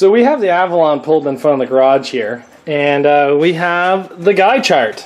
So we have the Avalon pulled in front of the garage here, and we have the guide chart.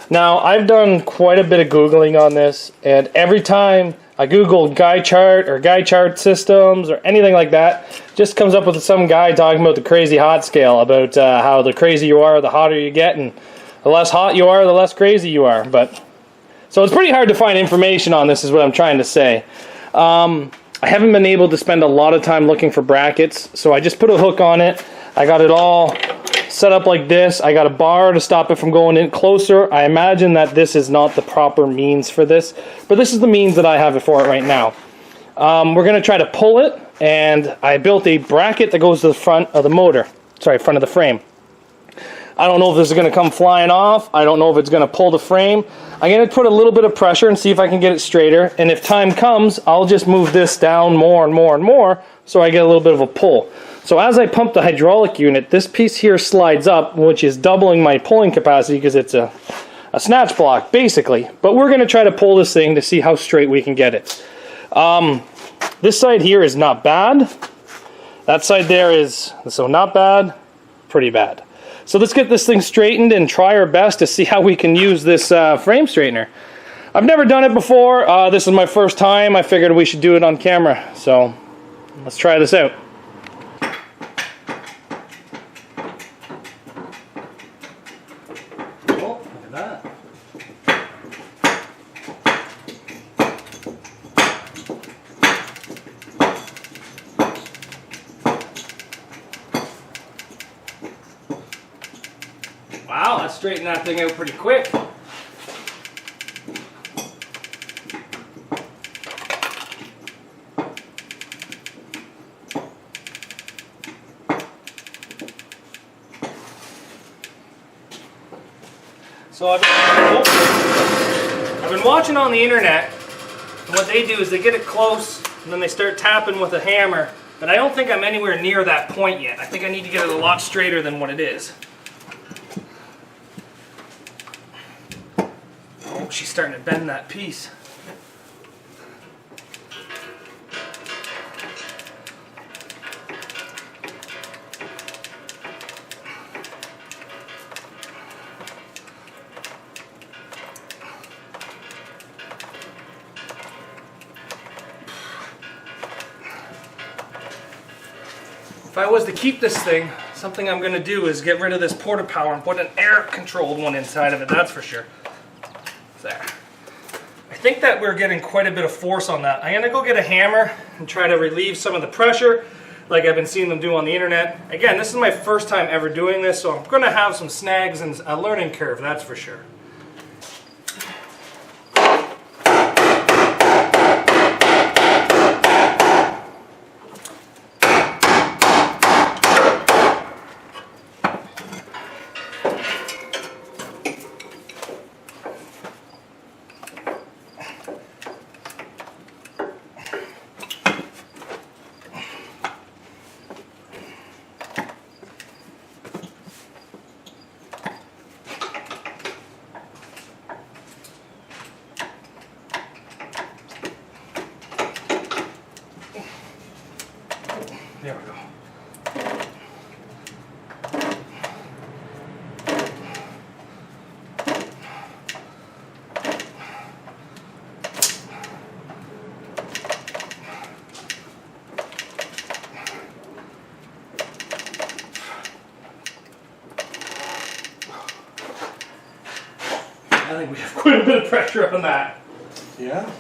Now, I've done quite a bit of Googling on this, and every time I Google guide chart or guide chart systems or anything like that, just comes up with some guy talking about the crazy hot scale, about how the crazier you are, the hotter you get, and the less hot you are, the less crazy you are. So it's pretty hard to find information on this, is what I'm trying to say. I haven't been able to spend a lot of time looking for brackets, so I just put a hook on it. I got it all set up like this. I got a bar to stop it from going in closer. I imagine that this is not the proper means for this, but this is the means that I have for it right now. We're going to try to pull it, and I built a bracket that goes to the front of the motor. Sorry, front of the frame. I don't know if this is going to come flying off. I don't know if it's going to pull the frame. I'm going to put a little bit of pressure and see if I can get it straighter. And if time comes, I'll just move this down more and more and more so I get a little bit of a pull. So as I pump the hydraulic unit, this piece here slides up, which is doubling my pulling capacity because it's a snatch block, basically. But we're going to try to pull this thing to see how straight we can get it. This side here is not bad. That side there is, so not bad, pretty bad. So let's get this thing straightened and try our best to see how we can use this frame straightener. I've never done it before. This is my first time. I figured we should do it on camera. So let's try this out. Oh, look at that. Wow, that straightened that thing out pretty quick. So I've been watching on the internet, and what they do is they get it close and then they start tapping with a hammer, but I don't think I'm anywhere near that point yet. I think I need to get it a lot straighter than what it is. Oh, she's starting to bend that piece. If I was to keep this thing, something I'm going to do is get rid of this porta power and put an air-controlled one inside of it, that's for sure. There. I think that we're getting quite a bit of force on that. I'm going to go get a hammer and try to relieve some of the pressure like I've been seeing them do on the internet. Again, this is my first time ever doing this, so I'm going to have some snags and a learning curve, that's for sure. There we go. I think we have quite a bit of pressure on that. Yeah.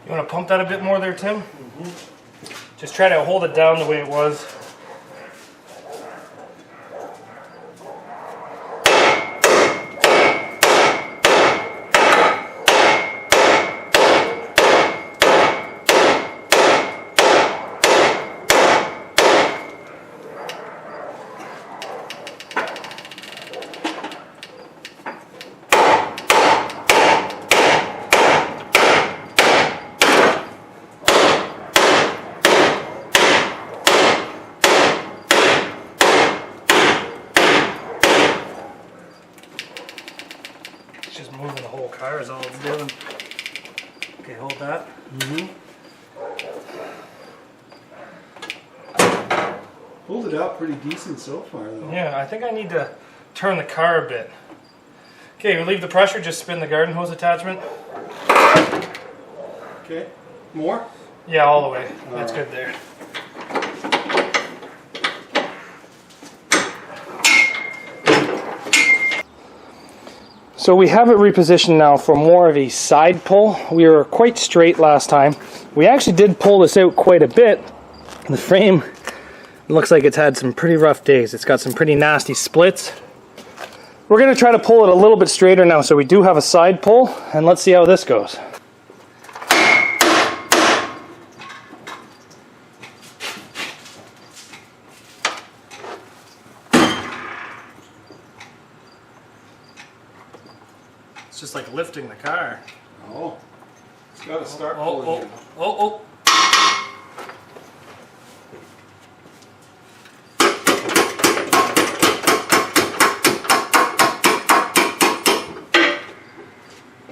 You want to pump that a bit more there, Tim? Mm-hmm. Just try to hold it down the way it was. whole car is all it's doing. Okay, hold that. Pulled it out pretty decent so far, though. Yeah, I think I need to turn the car a bit. Okay, relieve the pressure, just spin the garden hose attachment. Okay, more? Yeah, all the way. That's good there. So we have it repositioned now for more of a side pull. We were quite straight last time. We actually did pull this out quite a bit. The frame looks like it's had some pretty rough days. It's got some pretty nasty splits. We're going to try to pull it a little bit straighter now, so we do have a side pull, and let's see how this goes. It's just like lifting the car. Oh, it's got to start Oh, pulling. oh, oh.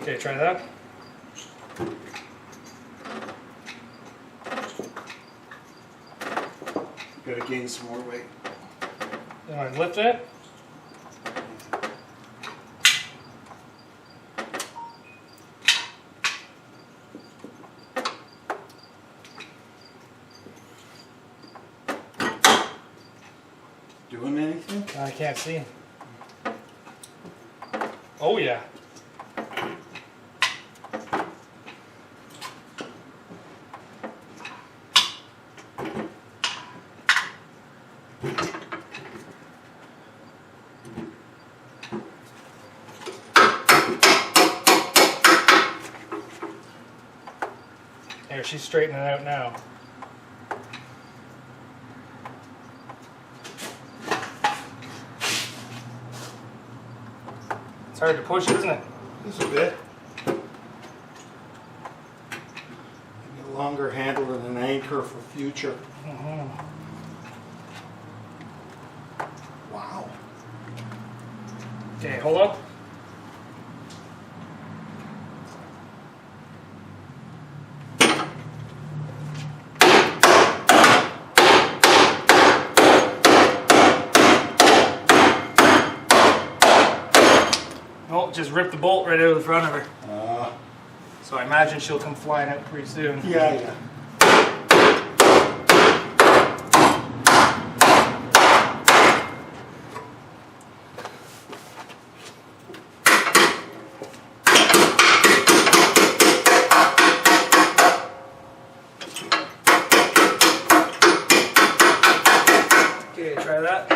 Okay, try that. Got to gain some more weight. You want to lift it? Doing anything? I can't see. Oh yeah. There, she's straightening it out now. It's hard to push, isn't it? Just a bit. Maybe a longer handle than an anchor for future. Wow. Okay, hold up. Oh, just ripped the bolt right out of the front of her. So I imagine she'll come flying out pretty soon. Yeah. Okay, try that.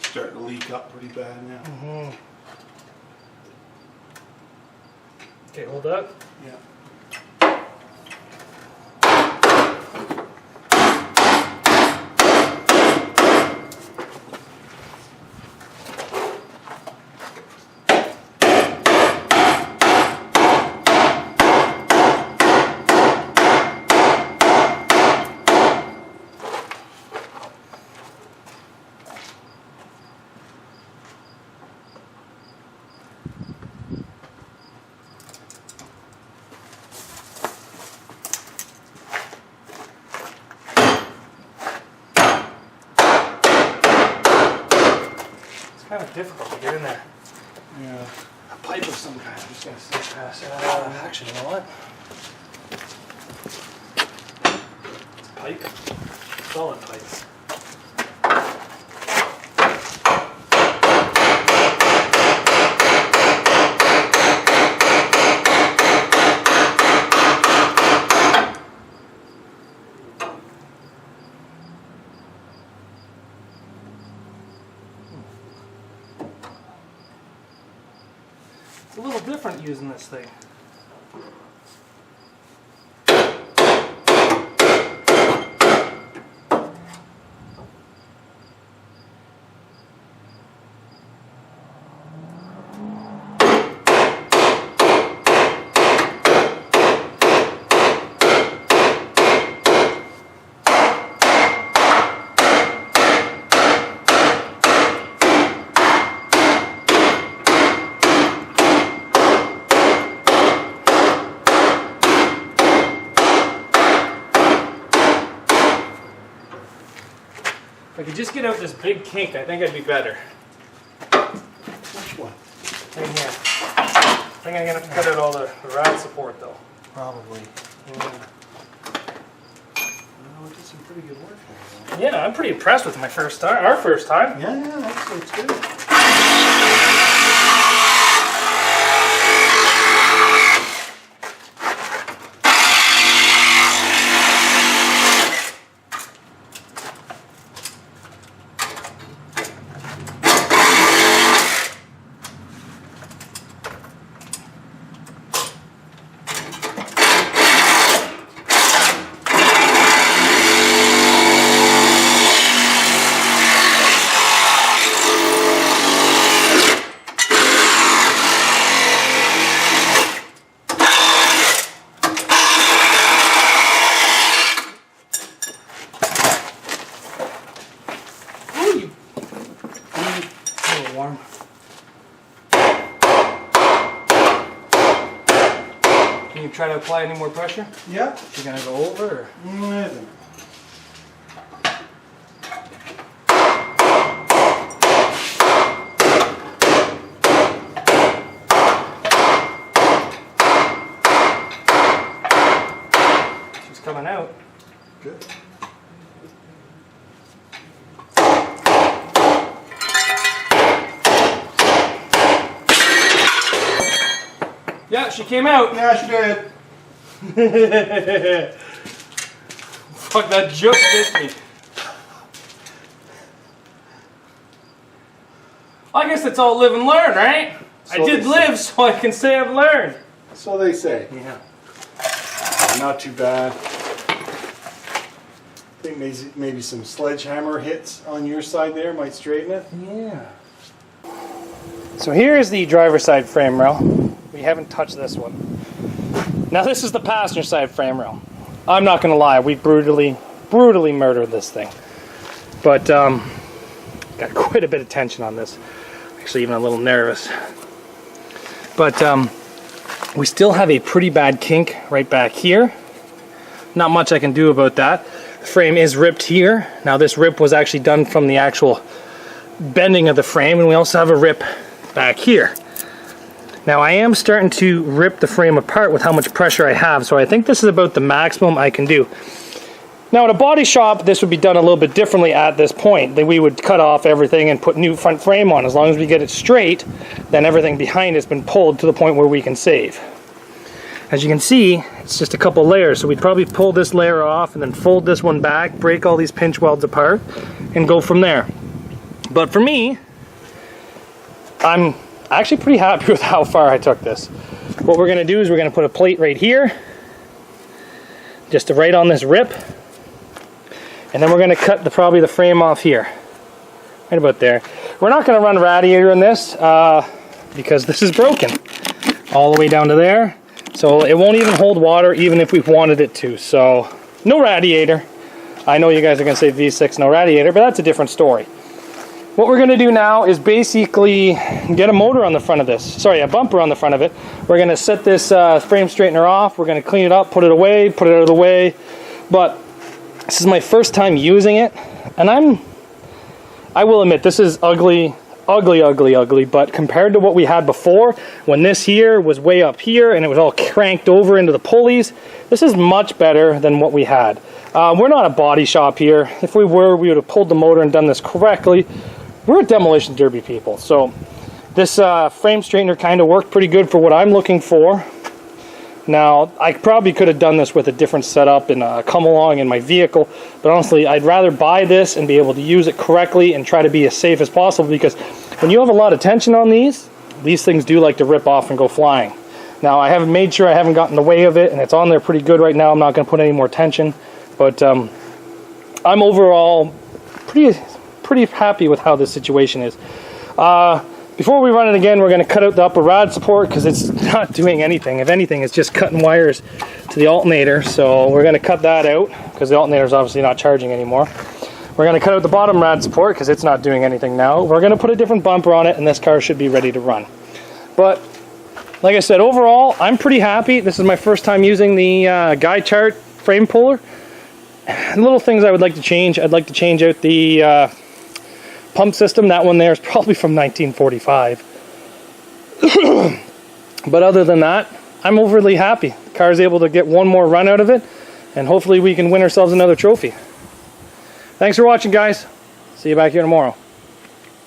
Starting to leak up pretty bad now. Okay, hold up. Yeah. Kind of difficult to get in there. Yeah. A pipe of some kind. I'm just gonna slip past. Actually, you know what? It's a pipe. Solid pipe. It's a little different using this thing. I could just get out this big kink, I think I'd be better. Which one? Right here. I think I'm going to cut out all the rod support though. Probably. Yeah. Oh, it did some pretty good work there. Yeah, I'm pretty impressed with my first time, our first time. Yeah, actually it's good. Warm. Can you try to apply any more pressure? Yeah. You're going to go over? Or? I think. She's coming out. Good. Yeah, she came out. Yeah, she did. Fuck, that just missed me. I guess it's all live and learn, right? I So did they live, so I can say I've learned. So they say. Yeah. Not too bad. I think maybe some sledgehammer hits on your side there might straighten it. Yeah. So here's the driver's side frame rail. We haven't touched this one. Now this is the passenger side frame rail. I'm not going to lie, we brutally murdered this thing. But got quite a bit of tension on this. Actually even a little nervous. But we still have a pretty bad kink right back here. Not much I can do about that. The frame is ripped here. Now this rip was actually done from the actual bending of the frame, and we also have a rip back here. Now I am starting to rip the frame apart with how much pressure I have, so I think this is about the maximum I can do. Now at a body shop, this would be done a little bit differently at this point. Then we would cut off everything and put new front frame on. As long as we get it straight, then everything behind has been pulled to the point where we can save. As you can see, it's just a couple layers, so we'd probably pull this layer off and then fold this one back, break all these pinch welds apart, and go from there. But for me, I'm actually pretty happy with how far I took this. What we're going to do is we're going to put a plate right here, just to right on this rip, and then we're going to cut probably the frame off here, right about there. We're not going to run radiator in this because this is broken all the way down to there, so it won't even hold water even if we wanted it to. So no radiator. I know you guys are going to say V6 no radiator, but that's a different story. What we're going to do now is basically get a motor on the front of this. Sorry, a bumper on the front of it. We're going to set this frame straightener off. We're going to clean it up, put it away, put it out of the way. But this is my first time using it, and I will admit this is ugly, but compared to what we had before, when this here was way up here and it was all cranked over into the pulleys, this is much better than what we had. We're not a body shop here. If we were, we would have pulled the motor and done this correctly. We're a demolition derby people, so this frame straightener kind of worked pretty good for what I'm looking for. Now, I probably could have done this with a different setup and come along in my vehicle, but honestly, I'd rather buy this and be able to use it correctly and try to be as safe as possible, because when you have a lot of tension on these things do like to rip off and go flying. Now, I haven't made sure I haven't gotten in the way of it, and it's on there pretty good right now. I'm not going to put any more tension, but I'm overall pretty happy with how this situation is. Before we run it again, we're going to cut out the upper rod support because it's not doing anything. If anything, it's just cutting wires to the alternator. So we're going to cut that out because the alternator is obviously not charging anymore. We're going to cut out the bottom rod support because it's not doing anything now. We're going to put a different bumper on it, and this car should be ready to run. But like I said, overall, I'm pretty happy. This is my first time using the guide chart frame puller. little things I would like to change. I'd like to change out the pump system. That one there is probably from 1945. But other than that, I'm overly happy. The car's able to get one more run out of it, and hopefully we can win ourselves another trophy. Thanks for watching, guys. See you back here tomorrow.